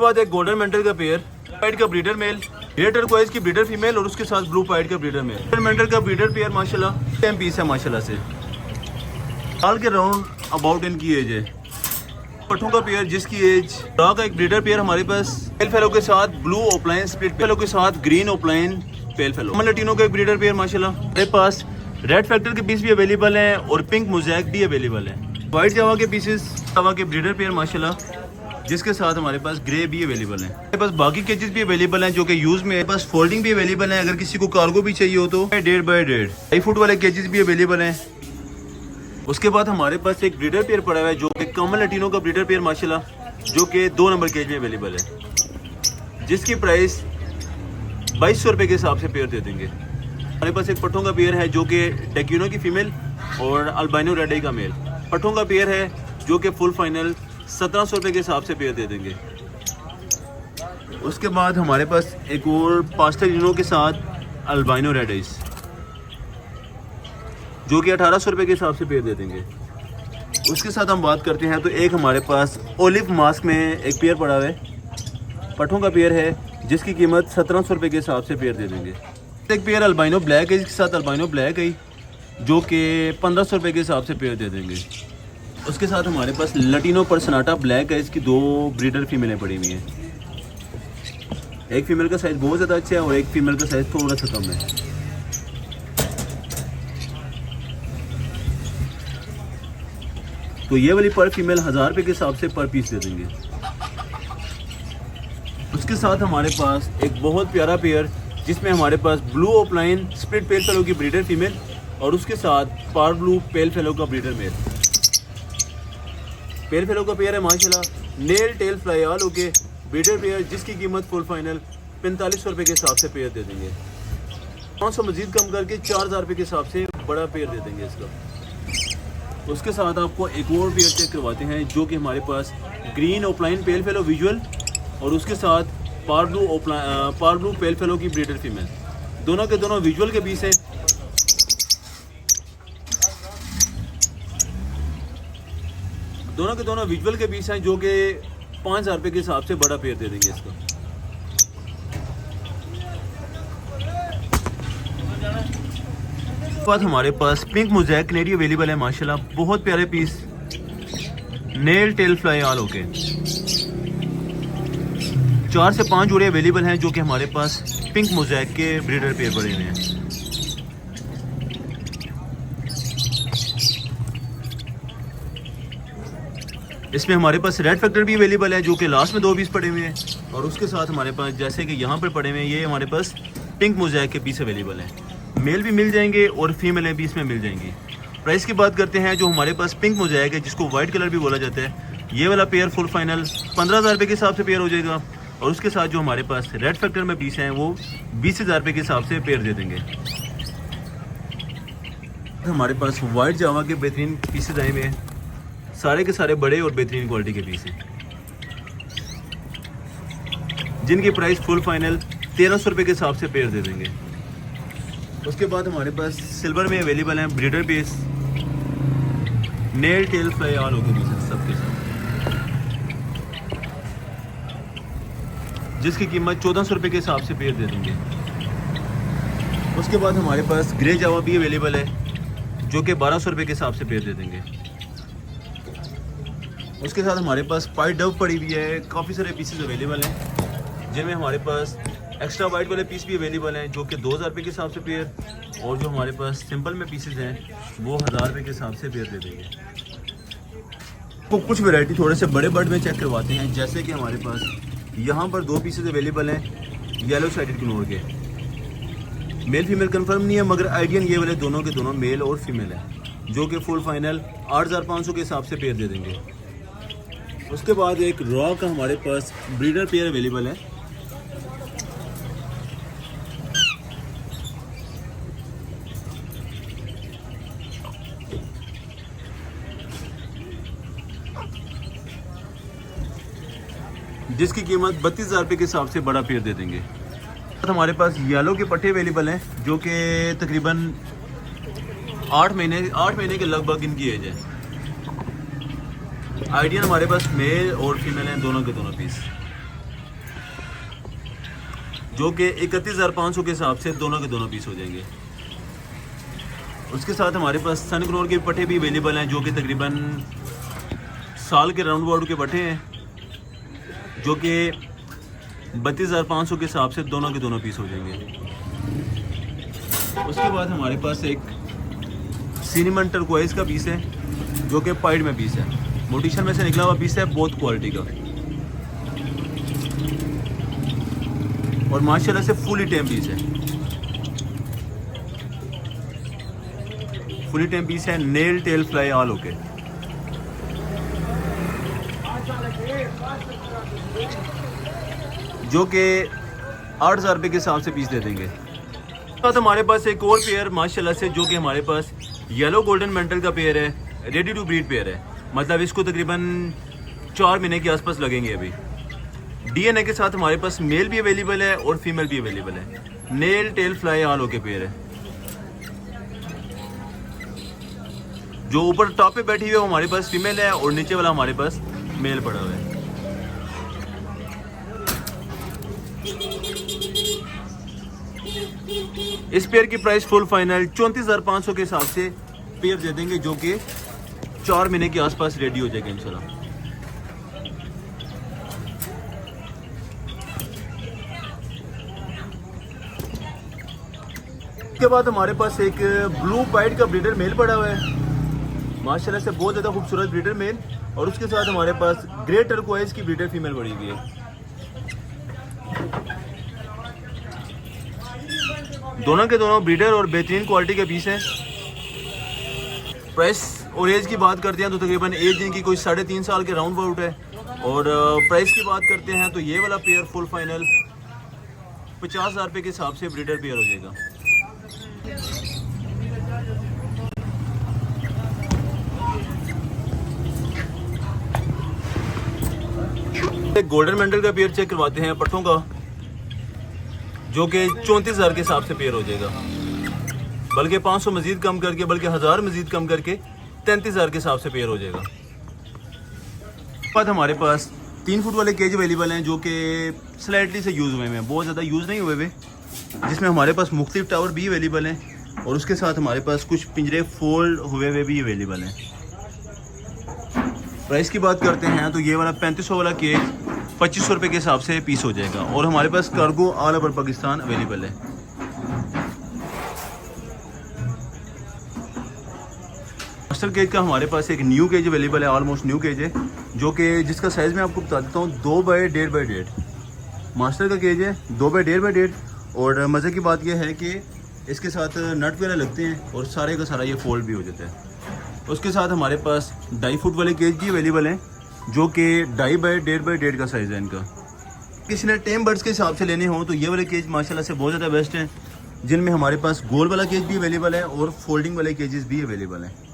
बाद एक golden mental का पेयर, वाइट का ब्रीडर मेल, रेड टर्कोइज की ब्रीडर फीमेल और उसके साथ ब्लू पाइट का ब्रीडर मेल। गोल्डन मेंटल का ब्रीडर पेयर माशाल्लाह 10 पीस है माशाल्लाह से। साल के राउंड अबाउट इनकी एज है। पट्ठों का पेयर जिसकी एज रॉ का एक ब्रीडर पेयर हमारे पास पेल फेलो के साथ ब्लू ओपलाइन स्प्लिट फेलो के साथ green opaline pale fellow. Latino का एक ब्रीडर पेयर माशाल्लाह। हमारे पास रेड फैक्टर के पीस भी अवेलेबल हैं और पिंक मोज़ैक भी अवेलेबल है। वाइट जावा के पीसेस जावा के ब्रीडर पेयर माशाल्लाह जिसके साथ हमारे पास ग्रे भी अवेलेबल है। हमारे पास बाकी केजेस भी अवेलेबल हैं जो कि यूज में है। पास फोल्डिंग भी अवेलेबल है, अगर किसी को कार्गो भी चाहिए हो तो 1.5 बाय 1.5 2 फुट वाले केजेस भी अवेलेबल हैं। उसके बाद हमारे पास एक ब्रीडर पेयर पड़ा हुआ है जो कि कॉमन लटीनो का ब्रीडर पेयर माशाल्लाह जो कि 2 नंबर केज में अवेलेबल है, जिसकी प्राइस 2200 रुपये के हिसाब से पेयर दे देंगे। हमारे पास एक पट्ठों का पेयर है जो कि टेक्यूनो की फीमेल और अल्बाइनो रेड आई का मेल। पट्ठों का पेयर है जो कि फुल फाइनल 1700 रुपये के हिसाब से पेयर दे देंगे। उसके बाद हमारे पास एक और पास्टेलिनो के साथ अल्बाइनो रेड आइस जो कि 1800 रुपये के हिसाब से पेयर दे देंगे। उसके साथ हम बात करते हैं तो एक हमारे पास ओलिव मास्क में एक पेयर पड़ा हुआ है, पट्ठों का पेयर है जिसकी कीमत 1700 रुपये के हिसाब से पेयर दे देंगे। एक पेयर अल्बाइनो ब्लैक है जिसके साथ अल्बाइनो ब्लैक है जो कि 1500 रुपये के हिसाब से पेयर दे देंगे। उसके साथ हमारे पास लटीनो पर्सनाटा ब्लैक है, इसकी 2 ब्रीडर फीमेलें पड़ी हुई हैं। एक फीमेल का साइज़ बहुत ज़्यादा अच्छा है और एक फीमेल का साइज़ थोड़ा सा कम है। तो ये वाली पर फीमेल 1000 रुपये के हिसाब से पर पीस दे देंगे। उसके साथ हमारे पास एक बहुत प्यारा पेयर जिसमें हमारे पास blue opaline split pale fallow की ब्रीडर फीमेल और उसके साथ पार ब्लू पेल फेलो का ब्रीडर मेल। पेल फेलो का पेयर है माशाल्लाह nail tail fly all okay breeder pair जिसकी कीमत फुल फाइनल 4500 रुपये के हिसाब से पेयर दे देंगे। 500 मजीद कम करके 4000 रुपये के हिसाब से बड़ा पेयर दे देंगे इसका। उसके साथ आपको एक और पेयर चेक करवाते हैं जो कि हमारे पास green opaline pale fallow visual और उसके साथ पार ब्लू पेल फेलो की ब्रीडर फीमेल। दोनों के दोनों विजुअल के पीस हैं। दोनों के दोनों विजुअल के पीस हैं जो कि 5000 रुपये के हिसाब से बड़ा पेयर दे देंगे इसका। बाद हमारे पास पिंक मोज़ैक कनेरी अवेलेबल है माशाल्लाह, बहुत प्यारे piece nail tail fly all okay. 4 से 5 जोड़े अवेलेबल हैं जो कि हमारे पास पिंक मोज़ैक के ब्रीडर पेयर पड़े हुए हैं। इसमें हमारे पास रेड फैक्टर भी अवेलेबल है जो कि लास्ट में 2 पीस पड़े हुए हैं और उसके साथ हमारे पास जैसे कि यहाँ पर पड़े हुए हैं ये हमारे पास पिंक मोज़ैक के पीस अवेलेबल हैं। मेल भी मिल जाएंगे और फीमेलें भी इसमें मिल जाएंगी। प्राइस की बात करते हैं जो हमारे पास पिंक मोज़ैक है जिसको वाइट कलर भी बोला जाता है, ये वाला पेयर फुल फाइनल 15000 रुपये के हिसाब से पेयर हो जाएगा और उसके साथ जो हमारे पास रेड फैक्टर में पीस हैं वो 20000 रुपये के हिसाब से पेयर दे देंगे। हमारे पास वाइट जावा के बेहतरीन पीसेज आए हुए हैं, सारे के सारे बड़े और बेहतरीन क्वालिटी के पीस हैं जिनकी प्राइस फुल फाइनल 1300 रुपये के हिसाब से पेयर दे देंगे। उसके बाद हमारे पास सिल्वर में अवेलेबल हैं breeder piece nail tail fly all हो गए सबके साथ जिसकी कीमत 1400 रुपये के हिसाब से पेयर दे देंगे। उसके बाद हमारे पास ग्रे जावा भी अवेलेबल है जो कि 1200 रुपये के हिसाब से पेयर दे देंगे। उसके साथ हमारे पास पाइट डव पड़ी हुई है, काफ़ी सारे पीसेस अवेलेबल हैं जिनमें हमारे पास एक्स्ट्रा वाइट वाले पीस भी अवेलेबल हैं जो कि 2000 रुपये के हिसाब से पेयर और जो हमारे पास सिंपल में पीसेस हैं वो 1000 रुपये के हिसाब से पेयर दे देंगे। तो कुछ वैरायटी थोड़े से बड़े बर्ड में चेक करवाते हैं, जैसे कि हमारे पास यहाँ पर 2 पीसेस अवेलेबल हैं येलो साइडेड किनोर के। मेल फीमेल कंफर्म नहीं है मगर आइडियन ये वाले दोनों के दोनों मेल और फीमेल हैं जो कि फुल फाइनल 8500 के हिसाब से पेयर दे देंगे। उसके बाद एक रॉ का हमारे पास ब्रीडर पेयर अवेलेबल है जिसकी कीमत 32000 रुपये के हिसाब से बड़ा पेयर दे देंगे। हमारे पास येलो के पट्टे अवेलेबल हैं जो कि तकरीबन 8 महीने के लगभग इनकी एज है। आइडियन हमारे पास मेल और फीमेल हैं दोनों के दोनों पीस। जो कि 31,500 के हिसाब से दोनों के दोनों पीस हो जाएंगे। उसके साथ हमारे पास सन करोड़ के पट्टे भी अवेलेबल हैं, जो कि तकरीबन साल के राउंड अबाउट के पट्टे हैं, जो कि 32,500 के हिसाब से दोनों के दोनों पीस हो जाएंगे। उसके बाद हमारे पास एक सिनेमन टर्कोइज का पीस है, जो कि पाइड में पीस है, मोटिशन में से निकला हुआ पीस है, बहुत क्वालिटी का और माशाल्लाह से फुली टेम पीस है। फुली टेम पीस है, nail tail fly all okay. जो कि 8,000 रुपये के हिसाब से पीस दे देंगे। तो हमारे पास एक और पेयर माशाल्लाह से, जो कि हमारे पास येलो गोल्डन मेंटल का पेयर है, रेडी टू ब्रीड पेयर है। मतलब इसको तकरीबन 4 महीने के आसपास लगेंगे। अभी डीएनए के साथ हमारे पास मेल भी अवेलेबल है और फीमेल भी अवेलेबल है। Nail tail fly all okay pair है। जो ऊपर टॉप पे बैठी हुई है वो हमारे पास फीमेल है और नीचे वाला हमारे पास मेल पड़ा हुआ है। इस पेयर की प्राइस फुल फाइनल 34,500 के हिसाब से पेयर दे देंगे, जो कि 4 महीने के आसपास रेडी हो जाएगा इंशाल्लाह। उसके बाद हमारे पास एक ब्लू पाइड का ब्रीडर मेल पड़ा हुआ है, माशाल्लाह से बहुत ज़्यादा खूबसूरत ब्रीडर मेल। और उसके साथ हमारे पास ग्रे टर्कोइज की ब्रीडर फीमेल पड़ी हुई है। दोनों के दोनों ब्रीडर और बेहतरीन क्वालिटी के पीस हैं। प्राइस और एज की बात करते हैं तो तकरीबन एज इनकी कोई 3.5 साल के राउंड अबाउट है। और प्राइस की बात करते हैं तो ये वाला पेयर फुल फाइनल 50,000 रुपये के हिसाब से ब्रीडर पेयर हो जाएगा। एक गोल्डन मेंटल का पेयर चेक करवाते हैं पट्टों का, जो कि 34,000 के हिसाब से पेयर हो जाएगा, बल्कि 500 मजीद कम करके, बल्कि 1000 मजीद कम करके 33,000 के हिसाब से पेयर हो जाएगा। बाद हमारे पास 3 फुट वाले केज अवेलेबल हैं, जो कि स्लाइटली से यूज़ हुए हैं, बहुत ज़्यादा यूज़ नहीं हुए हुए, जिसमें हमारे पास मुख्तलिफ टावर भी अवेलेबल हैं और उसके साथ हमारे पास कुछ पिंजरे फोल्ड हुए हुए भी अवेलेबल हैं। प्राइस की बात करते हैं तो ये वाला 3500 वाला केज 2500 रुपये के हिसाब से पीस हो जाएगा और हमारे पास cargo all over Pakistan available है। मास्टर केज का हमारे पास एक न्यू केज अवेलेबल है, ऑलमोस्ट न्यू केज है, जो कि जिसका साइज़ मैं आपको बता देता हूँ 2 बाई 1.5 मास्टर का केज है, 2 बाई 1.5। और मज़े की बात यह है कि इसके साथ नट वगैरह लगते हैं और सारे का सारा ये फोल्ड भी हो जाता है। उसके साथ हमारे पास 2.5 फुट वाले केज भी अवेलेबल हैं, जो कि 2.5 बाई 1.5 का साइज़ है इनका। किसी ने टेम बर्ड्स के हिसाब से लेने हो तो ये वाले केज माशाल्लाह से बहुत ज़्यादा बेस्ट हैं, जिनमें हमारे पास गोल वाला केज भी अवेलेबल है और फोल्डिंग वाले केजेस भी अवेलेबल हैं।